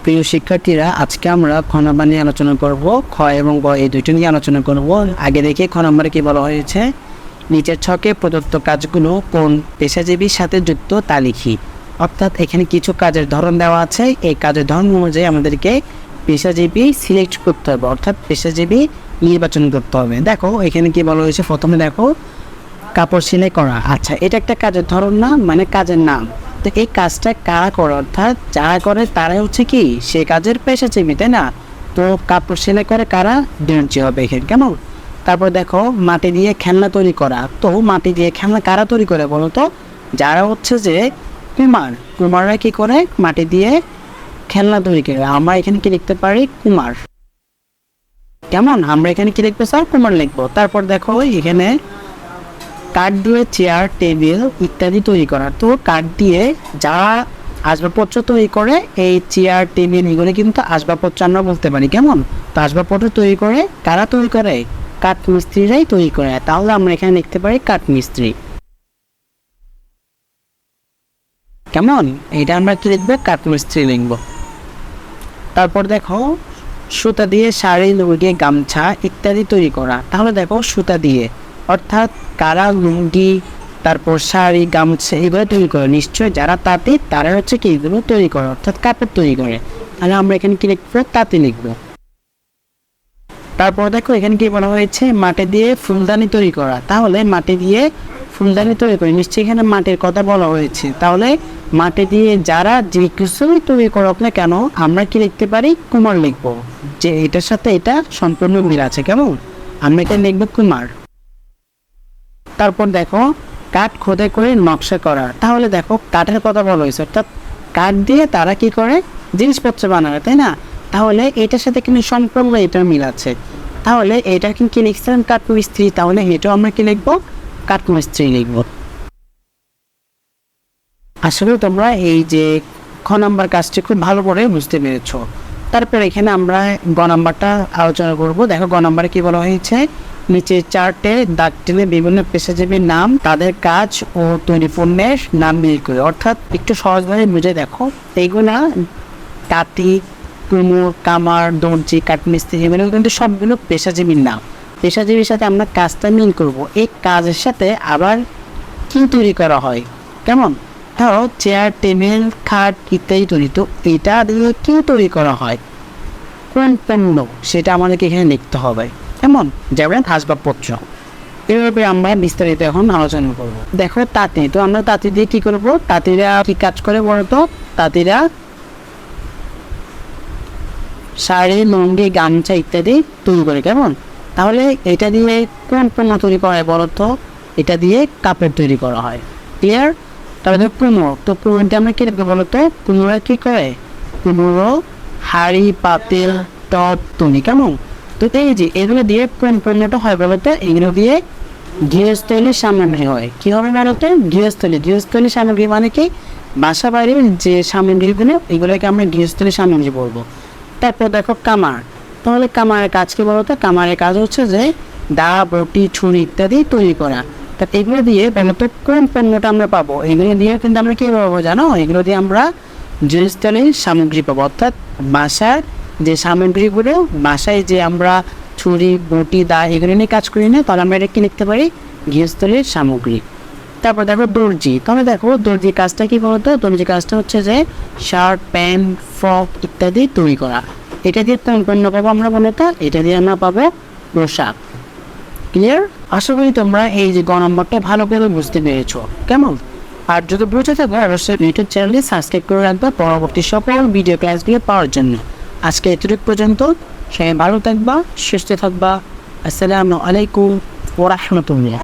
প্রিয় শিক্ষার্থীরা, আজকে আমরা খ নাম্বার নিয়ে আলোচনা করব। খ এবং গ এই দুইটা নিয়ে আলোচনা করব। আগে দেখে খ নাম্বারে কি বলা হয়েছে, নিচের ছকে প্রদত্ত কাজগুলো কোন পেশাজীবীর সাথে যুক্ত তা লিখি। অর্থাৎ এখানে কিছু কাজের ধরন দেওয়া আছে, এই কাজের ধরন অনুযায়ী আমাদেরকে পেশাজীবী সিলেক্ট করতে হবে, অর্থাৎ পেশাজীবী নির্বাচন করতে হবে। দেখো এখানে কি বলা হয়েছে, প্রথমে দেখো কাপড় সেলাই করা। আচ্ছা, এটা একটা কাজের ধরন না, মানে কাজের নাম। তো এই কাজটা কারা করে, অর্থাৎ যারা করে তারাই হচ্ছে কি সে কাজের পেশাজীবী, তাই না? তো কাপড় সেলাই করে কারা, ডিএনজি হবে এখানে, কেমন? তারপর দেখো মাটি দিয়ে খেলনা তৈরি করা। তো মাটি দিয়ে খেলনা কারা তৈরি করে বলো তো? যারা হচ্ছে যে কুমাররা কি করে, মাটি দিয়ে খেলনা তৈরি করে। আমরা এখানে কি লিখতে পারি, কুমার। কেমন? আমরা এখানে কি লিখবো স্যার, কুমার লিখবো। তারপর দেখো এখানে কাঠ দিয়ে চেয়ার, টেবিল ইত্যাদি তৈরি করা। তো কাঠ দিয়ে যারা আসবাবপত্র তৈরি করে, এই চেয়ার, টেবিল এগুলো কিন্তু আসবাবপত্র আমরা বলতে পারি, কেমন? তো আসবাবপত্র তৈরি করে কারা তৈরি করে, কাঠমিস্ত্রিরাই তৈরি করে। তাহলে আমরা এখানে লিখতে পারি কাঠমিস্ত্রি, কেমন? এটা আমরা কি লিখবো, কাঠমিস্ত্রি লিখবো। তারপর দেখো সুতা দিয়ে শাড়ি, লুঙ্গি, গামছা ইত্যাদি তৈরি করা। তাহলে দেখো সুতা দিয়ে অর্থাৎ কারা লুঙ্গি, তারপর শাড়ি, গামছা এগুলো তৈরি করে, নিশ্চয়ই যারা তাঁতি তারা হচ্ছে কি এগুলো তৈরি করে, অর্থাৎ কাপড় তৈরি করে। তাহলে আমরা এখানে কি লিখবো, তাঁতি লিখবো। তারপর দেখো এখানে কি বলা হয়েছে, মাটি দিয়ে ফুলদানি তৈরি করা। তাহলে মাটি দিয়ে ফুলদানি তৈরি করে, নিশ্চয়ই এখানে মাটির কথা বলা হয়েছে। তাহলে মাটি দিয়ে যারা যে কিছুই তৈরি করুক না কেন, আমরা কি লিখতে পারি, কুমার লিখবো, যে এটার সাথে এটা সম্পূর্ণ মিল আছে, কেমন? আমরা এটা লিখবো কুমার। তারপর দেখো কাঠ খোদাই করে নকশা করা। তাহলে দেখো কাঠের কথা বলা হয়েছে, অর্থাৎ কাঠ দিয়ে তারা কি করে, জিনিসপত্র বানাবে, তাই না? তাহলে এটার সাথে কিন্তু সম্পূর্ণ এটার মিল আছে। তাহলে এটা কিন্তু কি লিখছিলাম, কাঠমিস্ত্রি। তাহলে এটাও আমরা কি লিখবো, কাঠমিস্ত্রি লিখবো। আসলে তোমরা এই যে খ নাম্বার কাজটি খুব ভালো করে বুঝতে পেরেছো। তারপর এখানে আমরা গ নাম্বারটা আলোচনা করব। দেখো গ নাম্বারে কি বলা হয়েছে, নিচে চার্টে দাগ টেনে বিভিন্ন পেশাজীবীর নাম, তাদের কাজ ও তৈরি পণ্যের নাম বের করে। অর্থাৎ একটু সহজভাবে বুঝে দেখো, এইগুলা তাঁতি, কুমোর, কামার, দর্জি, কাঠমিস্ত্রি এগুলো কিন্তু সবগুলো পেশাজীবীর নাম। পেশাজীবীর সাথে আমরা কাজটা মিল করব। এই কাজের সাথে আবার কি তৈরি করা হয়, কেমন? ধরো চেয়ার, টেবিল, খাট ইত্যাদি তৈরি। তো এটা দিয়ে কি তৈরি করা হয়, কোন পণ্য, সেটা আমাদেরকে এখানে লিখতে হবে, কেমন? যেমন আসবাবপত্র। এভাবে আমরা বিস্তারিত এখন আলোচনা করব। দেখো তাঁতি, তো আমরা তাঁতি দিয়ে কি করব, তাঁতিরা কি কাজ করে বলতো? তাঁতিরা শাড়ি, লুঙ্গি, গামছা ইত্যাদি তৈরি করে, কেমন? তাহলে এটা দিয়ে কোন পণ্য তৈরি করা হয় বলতো? এটা দিয়ে কাপড় তৈরি করা হয়, ক্লিয়ার? তারপরে কুমোর, তো কুমোরটা আমরা কি লিখবো বলতো? কুমোরা কি করে, কুমোরও হাড়ি, পাতিল, টপ তৈরি, কেমন? তো এই যে এগুলো দিয়ে কোন পণ্যটা হয় বলতো? এগুলো দিয়ে গৃহস্থলীর সামগ্রী হয়। কি হবে বলতো? গৃহস্থলী সামগ্রী মানে কি, বাসা বাড়ির যে সামগ্রীগুলো, এগুলোকে আমরা গৃহস্থলী সামগ্রী বলবো। তারপর দেখো কামার, তাহলে কামারের কাজ কি বলতো? কামারের কাজ হচ্ছে যে দা, বটি, ছুরি ইত্যাদি তৈরি করা। তা এগুলো দিয়ে বলতো কোন পণ্যটা আমরা পাবো? এগুলো দিয়ে কিন্তু আমরা কি পাবো জানো? এগুলো দিয়ে আমরা গৃহস্থলীর সামগ্রী পাবো, অর্থাৎ বাসার যে সামগ্রীগুলো, বাসায় যে আমরা ছুরি, বটি, দা এগুলো নিয়ে কাজ করি না, তাহলে আমরা এটা কি লিখতে পারি, গৃহস্থলীর সামগ্রী। তারপর দেখো দর্জি, তাহলে দেখো দর্জির কাজটা কি বলতো? দর্জির কাজটা হচ্ছে যে শার্ট, প্যান্ট, ফ্রক ইত্যাদি তৈরি করা। এটা দিয়ে কোন পণ্য পাবো আমরা বলতো? এটা দিয়ে আমরা পাবো পোশাক, ক্লিয়ার? আশা করি তোমরা এই যে গ নম্বরটা ভালো করে বুঝতে পেরেছো, কেমন? আর যদি বুঝতে থাকবে অবশ্যই ইউটিউব চ্যানেলে সাবস্ক্রাইব করে রাখবে পরবর্তী সকল ভিডিও ক্লাসগুলো পাওয়ার জন্য। আজকে এতটুকু পর্যন্ত, সবাই ভালো থাকবা, সুস্থ থাকবা। আসসালামু আলাইকুম ওয়া রাহমাতুল্লাহ।